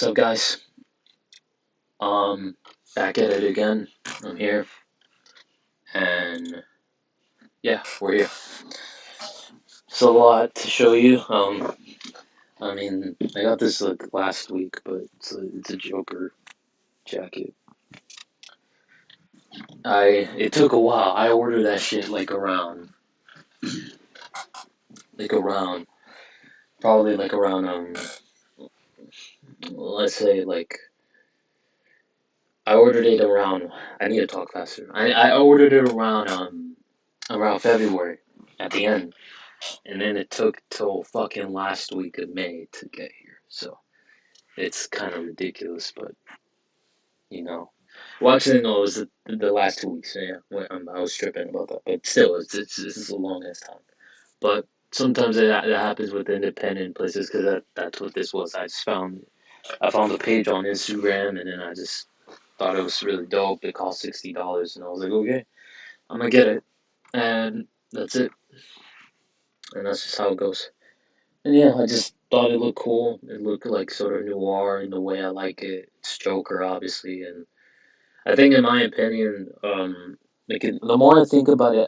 What's up, guys? Back at it again. I'm here, and yeah, we're here. It's a lot to show you. I got this like last week, but it's a Joker jacket. It took a while. I ordered that shit around probably like around let's say like I ordered it around. I need to talk faster. I ordered it around February at the end. And then it took till fucking last week of May to get here. So it's kind of ridiculous, but you know. Well, actually, no, it was the last 2 weeks. So yeah, I was tripping about that, but still, it's a long ass time. But sometimes that happens with independent places because that's what this was. I found the page on Instagram, and then I just thought it was really dope. It cost $60, and I was like, okay, I'm gonna get it, and that's it. And that's just how it goes. And yeah, I just thought it looked cool. It looked like sort of noir in the way I like it. It's Joker, obviously, and I think, in my opinion, the more I think about it,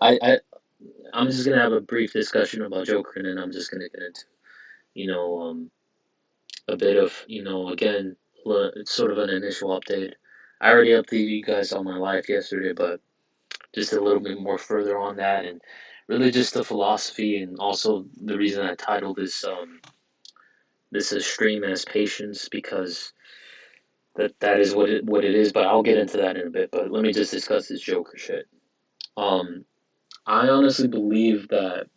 I'm just gonna have a brief discussion about Joker, and then I'm just gonna get into, you know, a bit of, again, it's sort of an initial update. I already updated you guys on my life yesterday, but just a little bit more further on that, and really just the philosophy, and also the reason I titled this is stream as patience because that is what it is. But I'll get into that in a bit. But let me just discuss this Joker shit. Um, I honestly believe that.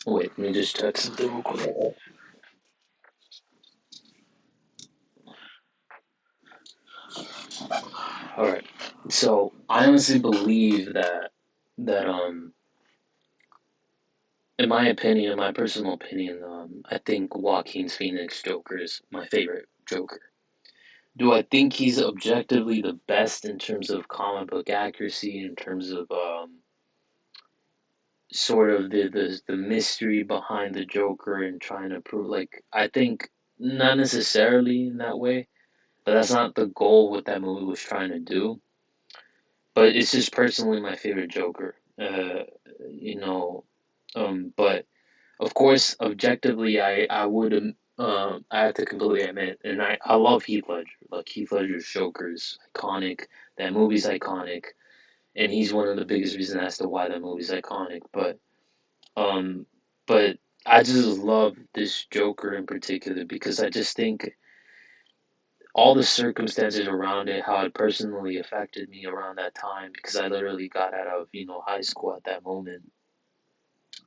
Wait, let me just check something real quick. All right. So I honestly believe that in my opinion, in my personal opinion, I think Joaquin Phoenix Joker is my favorite Joker. Do I think he's objectively the best in terms of comic book accuracy, in terms of sort of the mystery behind the Joker and trying to prove, like, I think not necessarily in that way, but that's not the goal what that movie was trying to do. But it's just personally my favorite Joker. You know, but of course, objectively, I would I have to completely admit, and I love Heath Ledger. Like, Heath Ledger's Joker is iconic. That movie's iconic, and he's one of the biggest reasons as to why that movie's iconic. Um, but I just love this Joker in particular because I just think all the circumstances around it, how it personally affected me around that time, because I literally got out of, high school at that moment,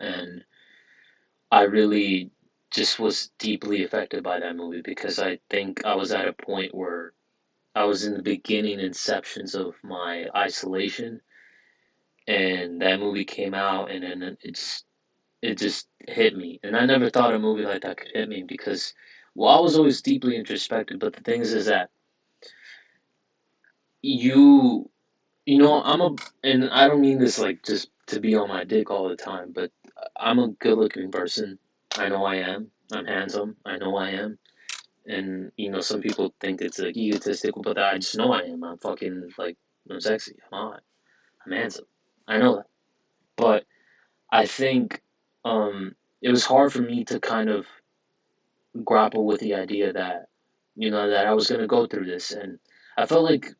and I really just was deeply affected by that movie because I think I was at a point where I was in the beginning inceptions of my isolation, and that movie came out, and then it just hit me. And I never thought a movie like that could hit me because, well, I was always deeply introspective. But the thing is that you, and I don't mean this like just to be on my dick all the time, but I'm a good looking person. I know I am. I'm handsome. I know I am. And, some people think it's like egotistical, but I just know I am. I'm fucking like, I'm sexy. I'm hot. I'm handsome. I know that. But I think, it was hard for me to kind of grapple with the idea that that I was going to go through this, and I felt like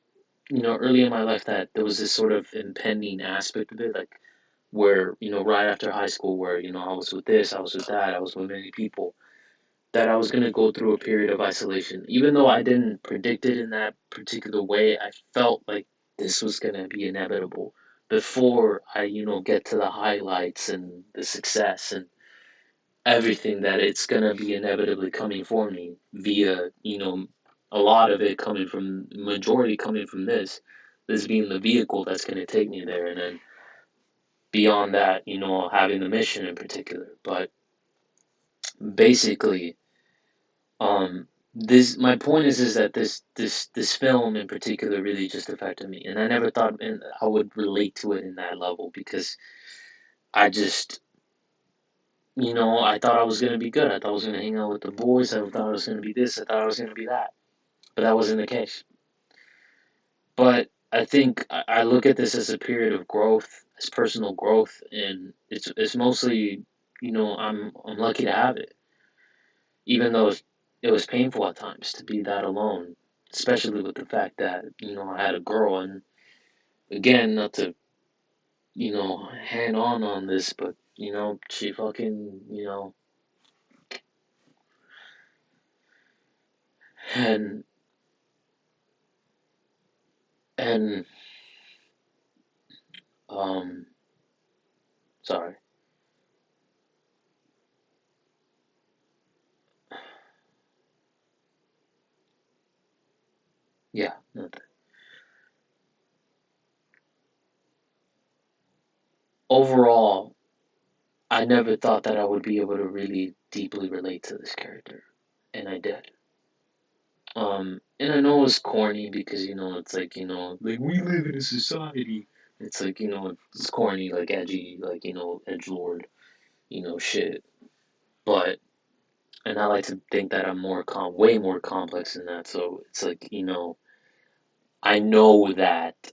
early in my life that there was this sort of impending aspect of it, like where right after high school, where I was with this, I was with that, I was with many people, that I was going to go through a period of isolation. Even though I didn't predict it in that particular way, I felt like this was going to be inevitable before I get to the highlights and the success and everything, that it's gonna be inevitably coming for me via, a lot of it coming from, majority coming from this being the vehicle that's gonna take me there, and then beyond that, having the mission in particular. But basically, this my point is that this film in particular really just affected me, and I never thought I would relate to it in that level because I just I thought I was gonna be good. I thought I was gonna hang out with the boys. I thought I was gonna be this. I thought I was gonna be that. but that wasn't the case. But I think I look at this as a period of growth, as personal growth, and it's mostly, I'm lucky to have it, even though it was painful at times to be that alone, especially with the fact that I had a girl, and again, not to hand on this, but she fucking and and um sorry, yeah, overall, I never thought that I would be able to really deeply relate to this character, and I did. And I know it's corny because it's like like we live in a society. It's like it's corny, like edgy, like edge lord, shit. But and I like to think that I'm way more complex than that. So it's like I know that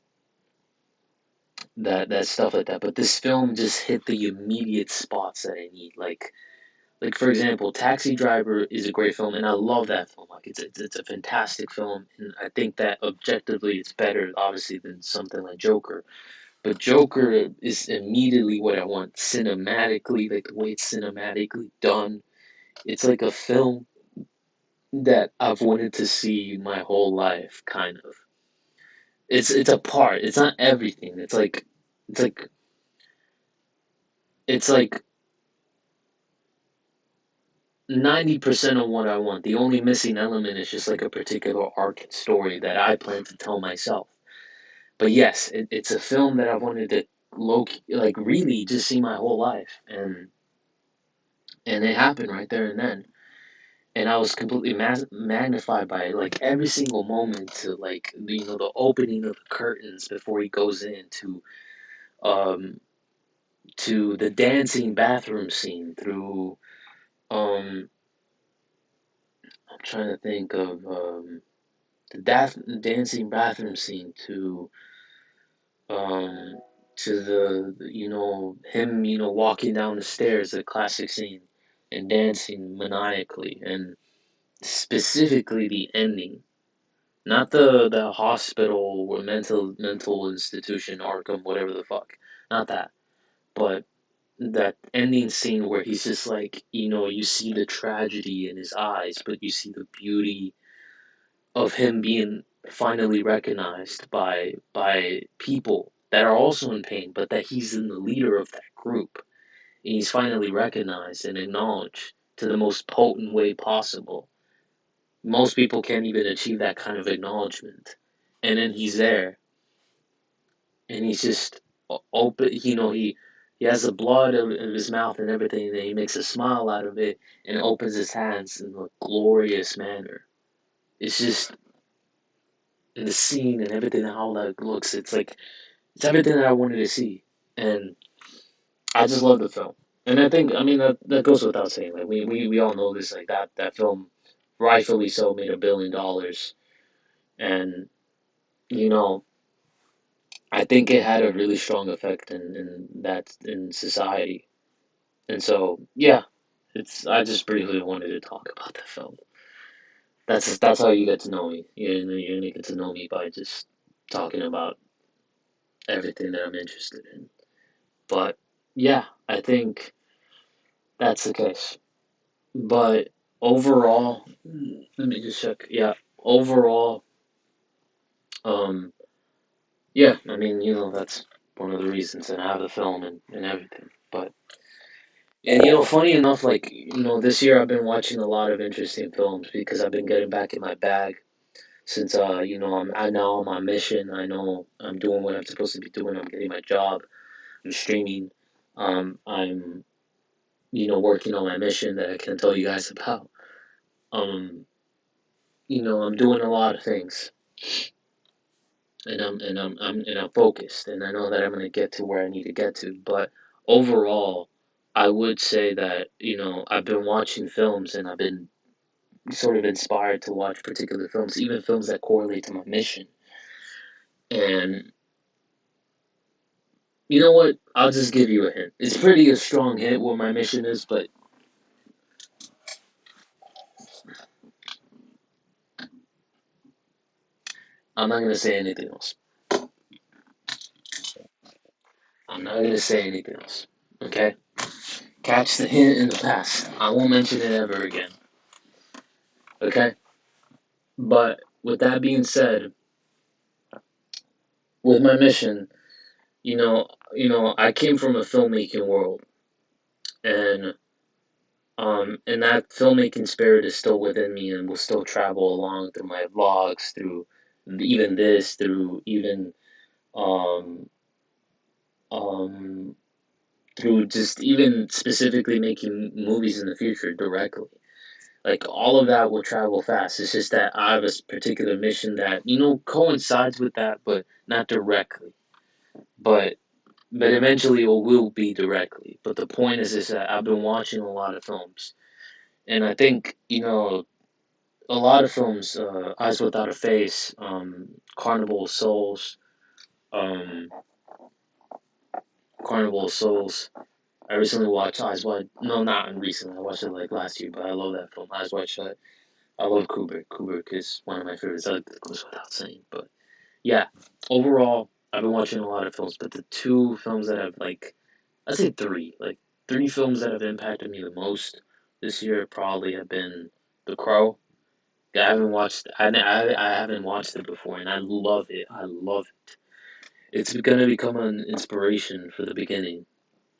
stuff like that. But this film just hit the immediate spots that I need, like for example, Taxi Driver is a great film, and I love that film. Like it's a fantastic film, and I think that objectively it's better, obviously, than something like Joker. But Joker is immediately what I want cinematically, like the way it's cinematically done. It's like a film that I've wanted to see my whole life, kind of. It's a part. It's not everything. It's like it's like 90% of what I want. The only missing element is just like a particular arc and story that I plan to tell myself. But yes, it's a film that I've wanted to like really just see my whole life, and it happened right there and then. And I was completely magnified by it, like every single moment, to like the opening of the curtains before he goes in, um to the dancing bathroom scene, through um I'm trying to think of the dancing bathroom scene, um to the him walking down the stairs, the classic scene, and dancing maniacally, and specifically the ending, not the hospital or mental institution, Arkham, whatever the fuck, not that, but that ending scene where he's just like, you see the tragedy in his eyes, but you see the beauty of him being finally recognized by people that are also in pain, but that he's in the leader of that group. And he's finally recognized and acknowledged to the most potent way possible. Most people can't even achieve that kind of acknowledgement. And then he's there, and he's just open. He has the blood of his mouth and everything, and then he makes a smile out of it and opens his hands in a glorious manner. It's just in the scene and everything, how that looks. It's like it's everything that I wanted to see, and I just love the film. And I think, I mean, that goes without saying. Like we all know this. Like that film, rightfully so, made $1 billion, and you know, I think it had a really strong effect in society. And so, yeah, it's I just briefly wanted to talk about the film. That's how you get to know me. You only get to know me by just talking about everything that I'm interested in. But yeah, I think that's the case. But overall, let me just check. Yeah, overall, um, yeah, I mean, that's one of the reasons that I have the film and everything. But and funny enough, like this year I've been watching a lot of interesting films because I've been getting back in my bag since I now I'm on mission. I know I'm doing what I'm supposed to be doing. I'm getting my job. I'm streaming. I'm working on my mission that I can tell you guys about. Um, I'm doing a lot of things, and I'm focused, and I know that I'm gonna get to where I need to get to. But overall, I would say that I've been watching films, and I've been sort of inspired to watch particular films, even films that correlate to my mission. And you know what? I'll just give you a hint. It's pretty a strong hint what my mission is, but I'm not gonna say anything else. I'm not gonna say anything else. Okay? Catch the hint in the past. I won't mention it ever again. Okay? But with that being said, with my mission, I came from a filmmaking world, and and that filmmaking spirit is still within me and will still travel along through my vlogs, through even this, through even um um through just even specifically making movies in the future directly. Like all of that will travel fast. It's just that I have a particular mission that coincides with that, but not directly. But eventually it will be directly. But the point is that I've been watching a lot of films, and I think a lot of films, Eyes Without a Face, Carnival of Souls, um, Carnival of Souls. I recently watched Eyes Wide. No, not recently. I watched it like last year, but I love that film, Eyes Wide Shut. I love Kubrick. Kubrick is one of my favorites. That goes without saying. But yeah, overall, I've been watching a lot of films, but the two films that have I'd say three, three films that have impacted me the most this year probably have been The Crow. I haven't watched. I haven't watched it before, and I love it. I love it. It's gonna become an inspiration for the beginning,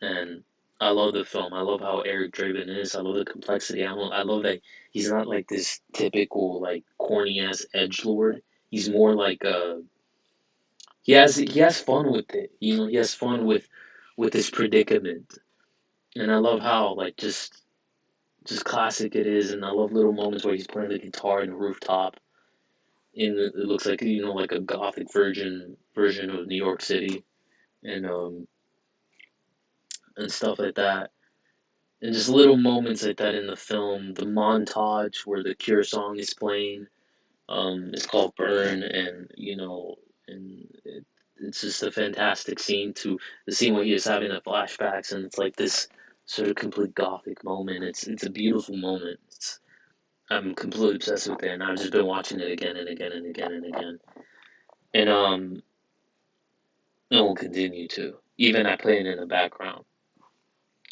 and I love the film. I love how Eric Draven is. I love the complexity. I love that he's not like this typical corny ass edge lord. He's more like he has fun with it. He has fun with his predicament, and I love how just classic it is. And I love little moments where he's playing the guitar in the rooftop. It looks like like a gothic version of New York City, and and stuff like that. And just little moments like that in the film. The montage where the Cure song is playing, it's called Burn, and it's just a fantastic scene. To the scene where he is having the flashbacks, and it's like this sort of complete gothic moment. It's a beautiful moment. I'm completely obsessed with it, and I've just been watching it again and again and again and again, and it will continue to. Even I play it in the background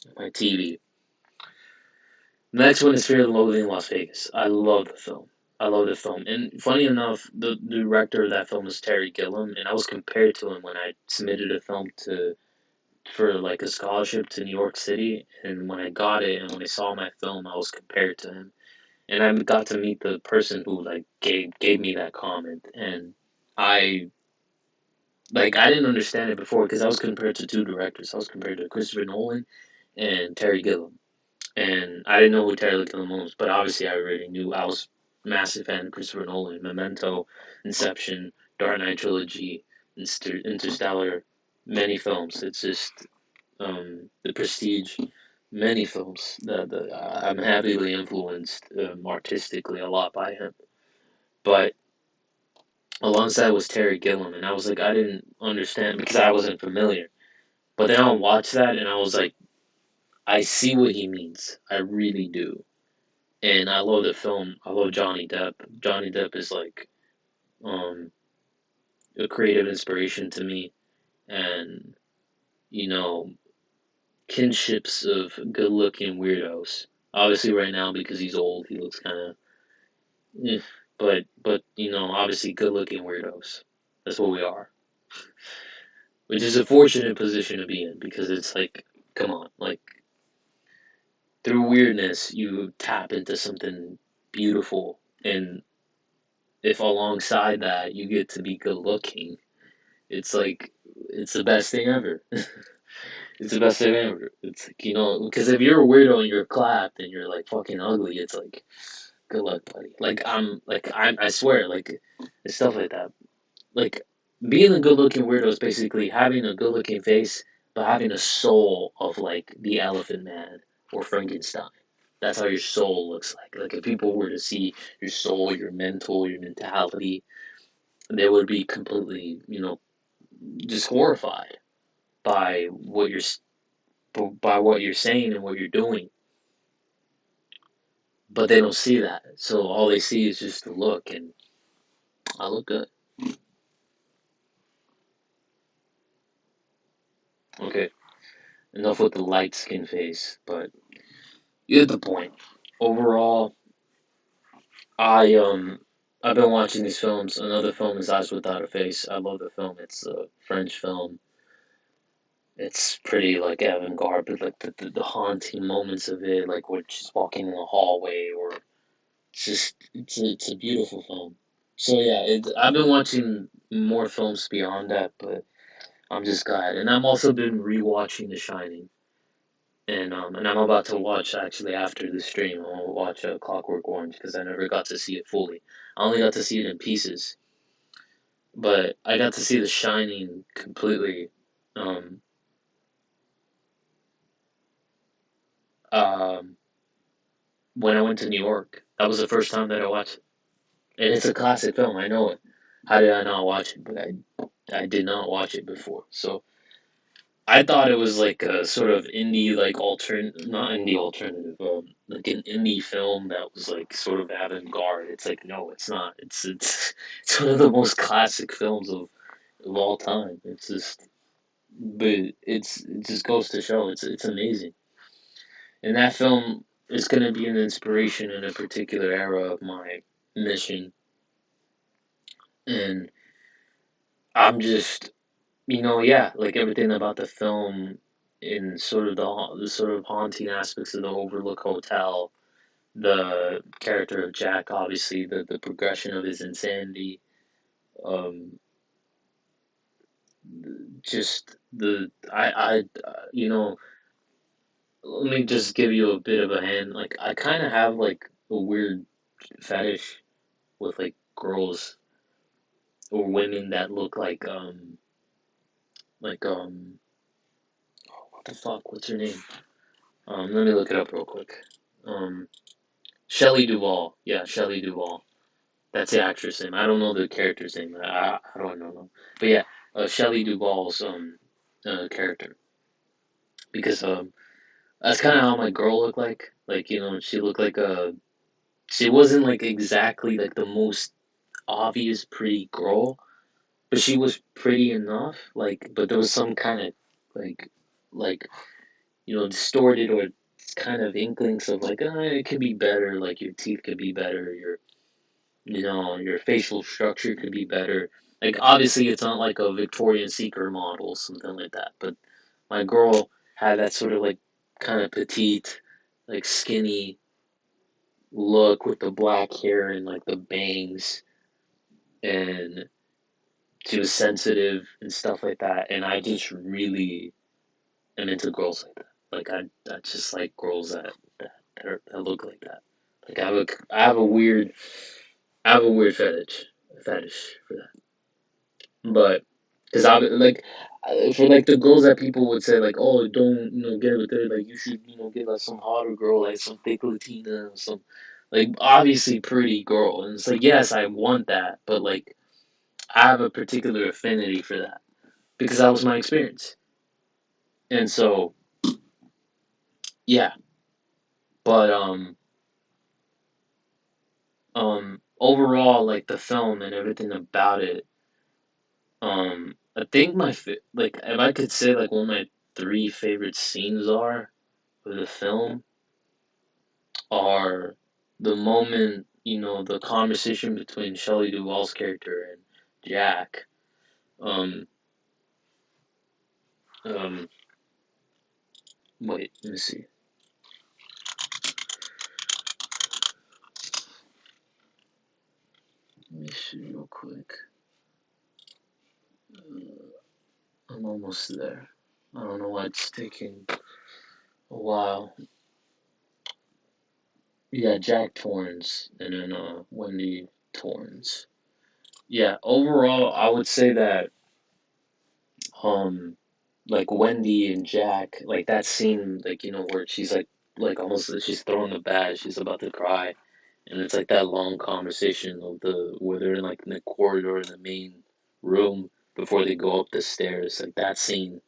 on my TV. Next one is Fear and Loathing in Las Vegas. I love the film. I love the film. And funny enough, the director of that film is Terry Gilliam, and I was compared to him when I submitted a film to for a scholarship to New York City. And when I got it and when I saw my film, I was compared to him. And I got to meet the person who gave me that comment, and I I didn't understand it before because I was compared to two directors. I was compared to Christopher Nolan and Terry Gilliam. And I didn't know who Terry Gilliam was, but obviously I already knew. I was a massive fan of Christopher Nolan, Memento, Inception, Dark Knight trilogy, Interstellar, many films. It's just The Prestige, many films that I'm heavily influenced artistically a lot by him. But alongside was Terry Gilliam, and I was like, I didn't understand because I wasn't familiar. But then I watched that, and I was like, I see what he means. I really do. And I love the film. I love Johnny Depp. Johnny Depp is um a creative inspiration to me, and you know kinships of good-looking weirdos. Obviously, right now because he's old, he looks kind of, but obviously good-looking weirdos. That's what we are, which is a fortunate position to be in because it's like, come on, through weirdness you tap into something beautiful, and if alongside that you get to be good-looking, it's it's the best thing ever. It's the best thing ever. It's because if you're a weirdo and you're clapped and you're fucking ugly, it's like, good luck, buddy. I swear, it's stuff like that. Like being a good looking weirdo is basically having a good looking face, but having a soul of the Elephant Man or Frankenstein. That's how your soul looks like. Like if people were to see your soul, your mental, your mentality, they would be completely, just horrified by by what you're saying and what you're doing. But they don't see that. So all they see is just the look, and I look good. Okay, enough with the light skin face, but you get the point. Overall, I I've been watching these films. Another film is Eyes Without a Face. I love the film. It's a French film. It's pretty like avant-garde, but like the haunting moments of it, like when she's walking in the hallway, or it's a beautiful film. So yeah, I've been watching more films beyond that, but I'm just glad. And I've also been rewatching The Shining, and I'm about to watch actually after the stream. I'm gonna watch Clockwork Orange because I never got to see it fully. I only got to see it in pieces, but I got to see The Shining completely. Um, um, when I went to New York, that was the first time that I watched it, and it's a classic film. I know it. How did I not watch it? But I did not watch it before, so I thought it was like a sort of indie, like not indie alternative, like an indie film that was like sort of avant-garde. It's like no, it's not. It's one of the most classic films of all time. It's just, but it just goes to show it's amazing. And that film is going to be an inspiration in a particular era of my mission, and I'm just yeah, like everything about the film in sort of the sort of haunting aspects of the Overlook Hotel, the character of Jack, obviously the progression of his insanity, um, just the let me just give you a bit of a hint. Like I kind of have like a weird fetish with like girls or women that look like what the fuck? What's her name? Let me look it up real quick. Um, Shelley Duvall. Yeah, Shelley Duvall. That's the actress name. I don't know the character's name. I don't know. But yeah, Shelley Duvall's character, because that's kind of how my girl looked like. Like she looked like a she wasn't like exactly like the most obvious pretty girl, but she was pretty enough. Like, but there was some kind of like like distorted or kind of inklings of like, it could be better. Like your teeth could be better. Your facial structure could be better. Like obviously, it's not like a Victoria's Secret model, something like that. But my girl had that sort of like kind of petite, like skinny look with the black hair and like the bangs, and she was sensitive and stuff like that. And I just really am into girls like that. Like I just like girls that look like that. Like I have a weird fetish for that. But because I like for like the girls that people would say like, oh, don't get with her, like you should get like some hotter girl, like some thick Latina or some like obviously pretty girl, and it's like yes, I want that, but like I have a particular affinity for that because that was my experience, and so yeah, but overall like the film and everything about it, I think like if I could say like one of my three favorite scenes are of the film are the moment, the conversation between Shelley Duvall's character and Jack. Um, um, wait, let me see. Let me see real quick. I'm almost there. I don't know why it's taking a while. Yeah, Jack Torrance and then Wendy Torrance. Yeah, overall, I would say that um like Wendy and Jack, like that scene, like where she's like like almost she's throwing the bat, she's about to cry, and it's like that long conversation of the where they're in like in the corridor in the main room before they go up the stairs. Like that scene,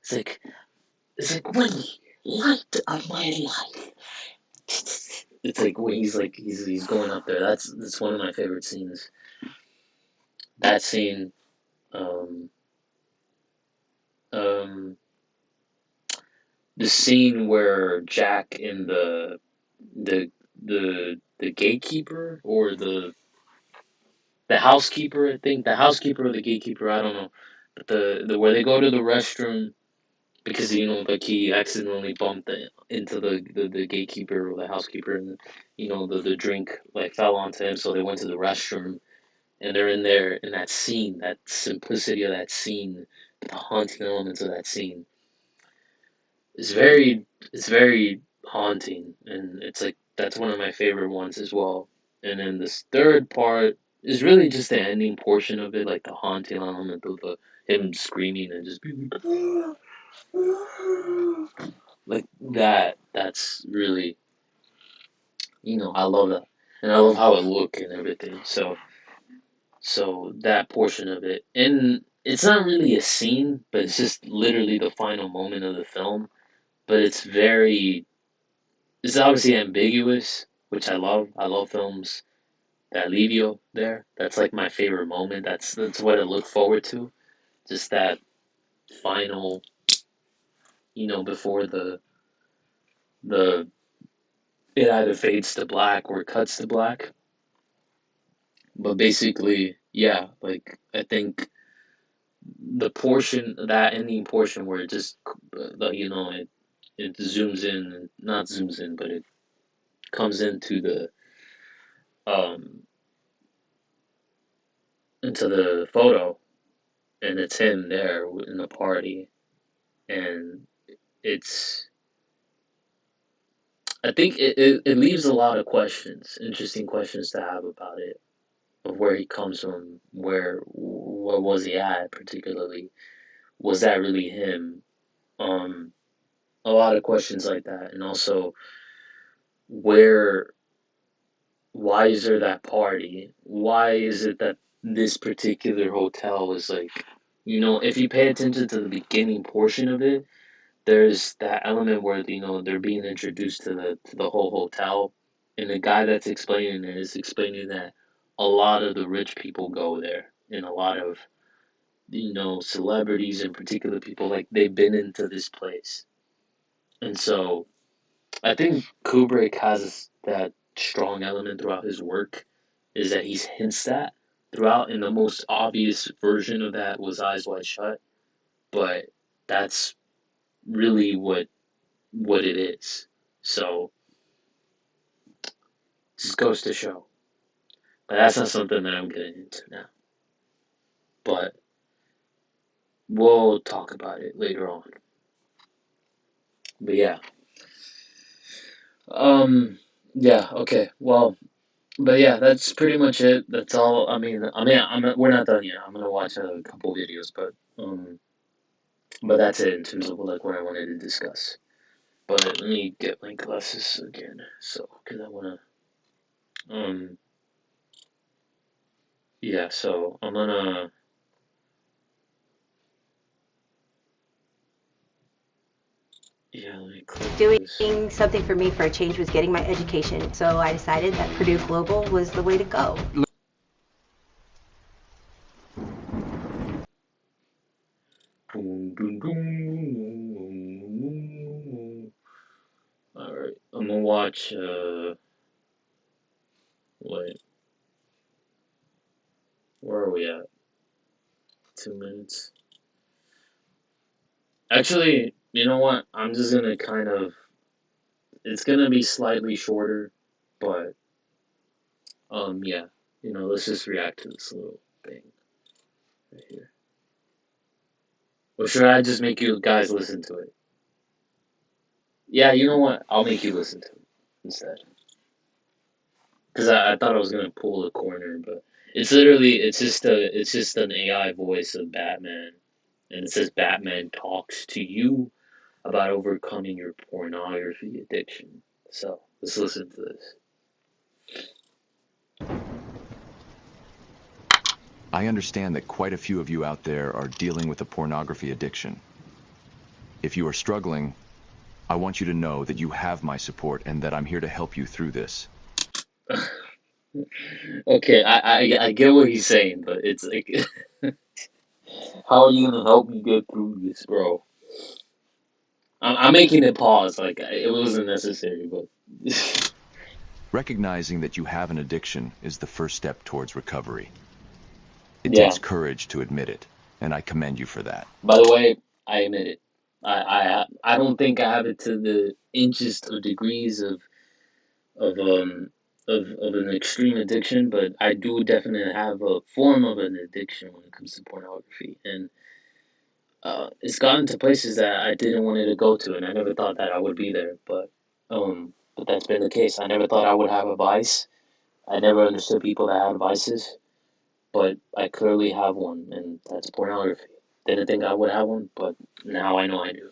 it's like Willie, light of my life. It's like when he's going up there. That's one of my favorite scenes. That scene, um, um, the scene where Jack and the the gatekeeper or the housekeeper, I think the housekeeper or the gatekeeper, I don't know, but the where they go to the restroom because like he accidentally bumped into the gatekeeper or the housekeeper, and the drink like fell onto him, so they went to the restroom, and they're in there in that scene, that simplicity of that scene, the haunting elements of that scene is very it's very haunting, and it's like that's one of my favorite ones as well. And then this third part is really just the ending portion of it, like the haunting element of the him screaming and just being like that. That's really I love that, and I love how it look and everything. So that portion of it, and it's not really a scene, but it's just literally the final moment of the film. But it's obviously ambiguous, which I love. I love films that leave you there. That's like my favorite moment. That's what I look forward to. Just that final, before the it either fades to black or cuts to black. But basically, yeah, like I think the portion, that ending portion where it just it zooms in, not zooms in, but it comes um into the photo, and it's him there in the party, and it's I think it leaves a lot of questions, interesting questions to have about it, of where he comes from, where was he at particularly, was that really him, um a lot of questions like that, and also where why is there that party, why is it that this particular hotel is like, if you pay attention to the beginning portion of it, there's that element where they're being introduced to the whole hotel, and the guy that's explaining it is explaining that a lot of the rich people go there, and a lot of celebrities in particular, people like they've been into this place. And so I think Kubrick has that strong element throughout his work, is that he hints that throughout, and the most obvious version of that was Eyes Wide Shut, but that's really what it is. So just goes to show. But that's not something that I'm getting into now. But we'll talk about it later on. But yeah. Um yeah, okay. Well, but yeah, that's pretty much it. That's all. We're not done yet. I'm gonna watch a couple videos, but that's it in terms of like what I wanted to discuss. But let me get my glasses again, so because I wanna, um, yeah. So I'm gonna, yeah. Let me close Doing this. something for me for a change was getting my education. So I decided that Purdue Global was the way to go. Boom, boom, boom. All right, I'm gonna watch. Wait, where are we at? 2 minutes. Actually, you know what? I'm just gonna kind of. It's gonna be slightly shorter, but yeah. Let's just react to this little thing right here. Or should I just make you guys listen to it? Yeah, you know what? I'll make you listen to it instead. Because I thought I was gonna pull a corner, but it's just an AI voice of Batman, and it says Batman talks to you. about overcoming your pornography addiction. So let's listen to this. I understand that quite a few of you out there are dealing with a pornography addiction. If you are struggling, I want you to know that you have my support and that I'm here to help you through this. Okay, I get what he's saying, but it's like, how are you gonna help me get through this, bro? I'm making it pause, like it wasn't necessary, but Recognizing that you have an addiction is the first step towards recovery. It yeah. takes courage to admit it, and I commend you for that. By the way, I admit it. I don't think I have it to the inches or degrees of of an extreme addiction, but I do definitely have a form of an addiction when it comes to pornography, and it's gotten to places that I didn't want it to go to, and I never thought that I would be there, but that's been the case. I never thought I would have a vice. I never understood people that had vices, but I clearly have one, and that's pornography. Didn't think I would have one, but now I know I do.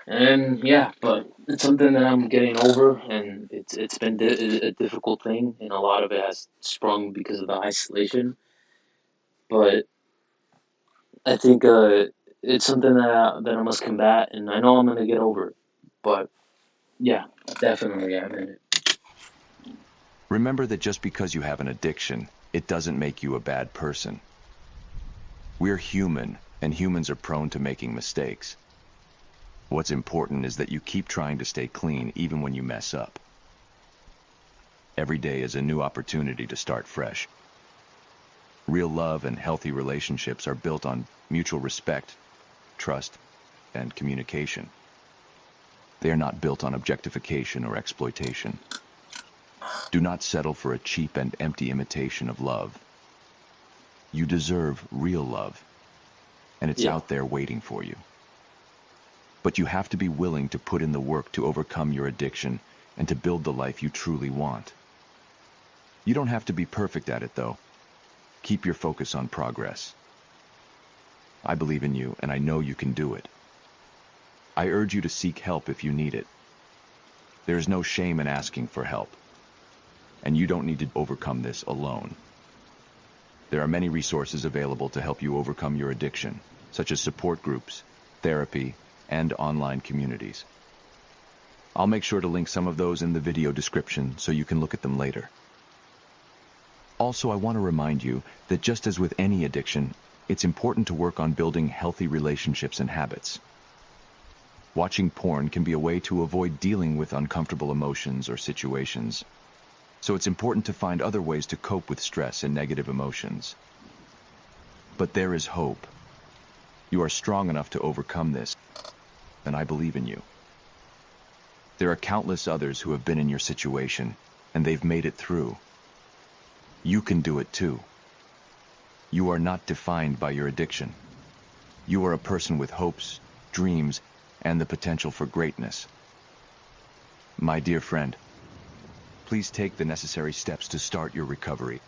And yeah, but it's something that I'm getting over, and it's been a difficult thing, and a lot of it has sprung because of the isolation. But I think it's something that I must combat, and I know I'm gonna get over it. But yeah, definitely, I mean it. Remember that just because you have an addiction, it doesn't make you a bad person. We're human, and humans are prone to making mistakes. What's important is that you keep trying to stay clean even when you mess up. Every day is a new opportunity to start fresh. Real love and healthy relationships are built on mutual respect, trust, and communication. They are not built on objectification or exploitation. Do not settle for a cheap and empty imitation of love. You deserve real love, and it's Yeah, out there waiting for you. But you have to be willing to put in the work to overcome your addiction and to build the life you truly want. You don't have to be perfect at it, though. Keep your focus on progress. I believe in you, and I know you can do it. I urge you to seek help if you need it. There is no shame in asking for help, and you don't need to overcome this alone. There are many resources available to help you overcome your addiction, such as support groups, therapy, and online communities. I'll make sure to link some of those in the video description so you can look at them later. Also, I want to remind you that just as with any addiction, it's important to work on building healthy relationships and habits. Watching porn can be a way to avoid dealing with uncomfortable emotions or situations. So it's important to find other ways to cope with stress and negative emotions. But there is hope. You are strong enough to overcome this, and I believe in you. There are countless others who have been in your situation, and they've made it through. You can do it too. You are not defined by your addiction. You are a person with hopes, dreams, and the potential for greatness. My dear friend, please take the necessary steps to start your recovery.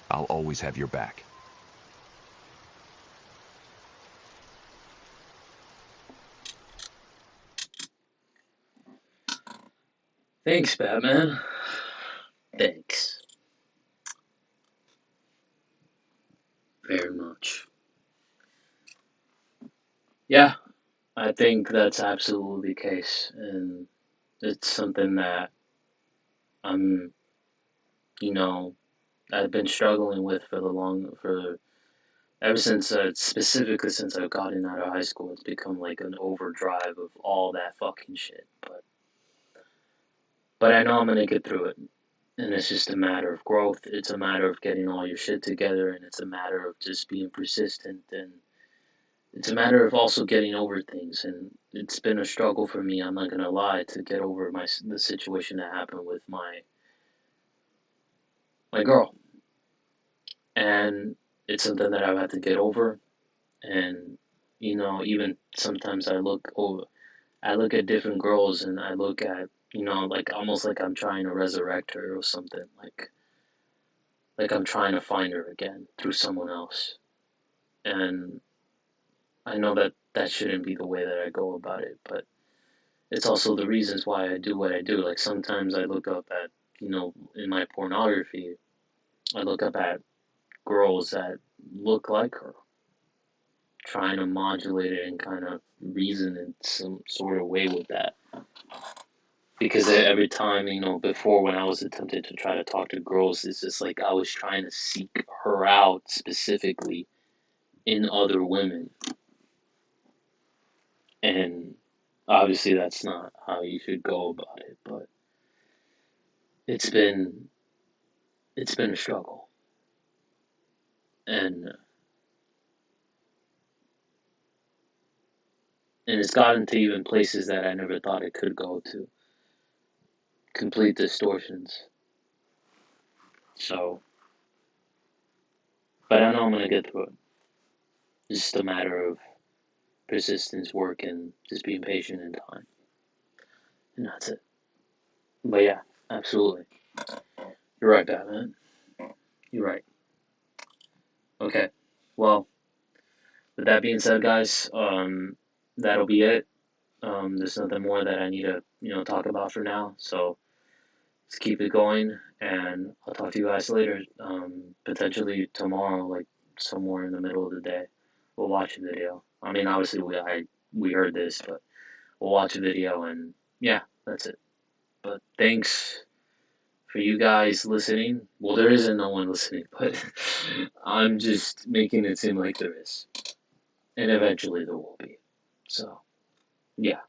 I'll always have your back. thanks, Batman. Thanks very much. Yeah, I think that's absolutely the case, and it's something that I'm, you know, I've been struggling with for ever since, specifically since I've gotten out of high school. It's become like an overdrive of all that fucking shit. But I know I'm gonna get through it, and it's just a matter of growth. It's a matter of getting all your shit together, and it's a matter of just being persistent, and it's a matter of also getting over things. And it's been a struggle for me. I'm not gonna lie, to get over the situation that happened with my girl, and it's something that I've had to get over. And even sometimes I look at different girls, and I look at, like almost like I'm trying to resurrect her or something, like I'm trying to find her again through someone else. And I know that that shouldn't be the way that I go about it, but it's also the reasons why I do what I do. Like sometimes I look up at, in my pornography, I look up at girls that look like her, trying to modulate it and kind of reason in some sort of way with that. Because every time, before when I was attempting to try to talk to girls, it's just like I was trying to seek her out specifically in other women. And obviously that's not how you should go about it, but it's been it's been a struggle. And it's gotten to even places that I never thought it could go to. Complete distortions. So, but I know I'm gonna get through it. It's just a matter of persistence, work, and just being patient in time. And that's it. But yeah, absolutely. You're right, Batman. You're right. Okay. Well, with that being said, guys, that'll be it. There's nothing more that I need to, talk about for now. So let's keep it going, and I'll talk to you guys later. Potentially tomorrow, like somewhere in the middle of the day, we'll watch a video. I mean, obviously we heard this, but we'll watch a video, and yeah, that's it. But thanks for you guys listening. Well, there isn't no one listening, but I'm just making it seem like there is, and eventually there will be. So yeah,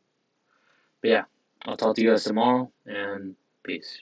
but yeah, I'll talk to you guys tomorrow, and peace.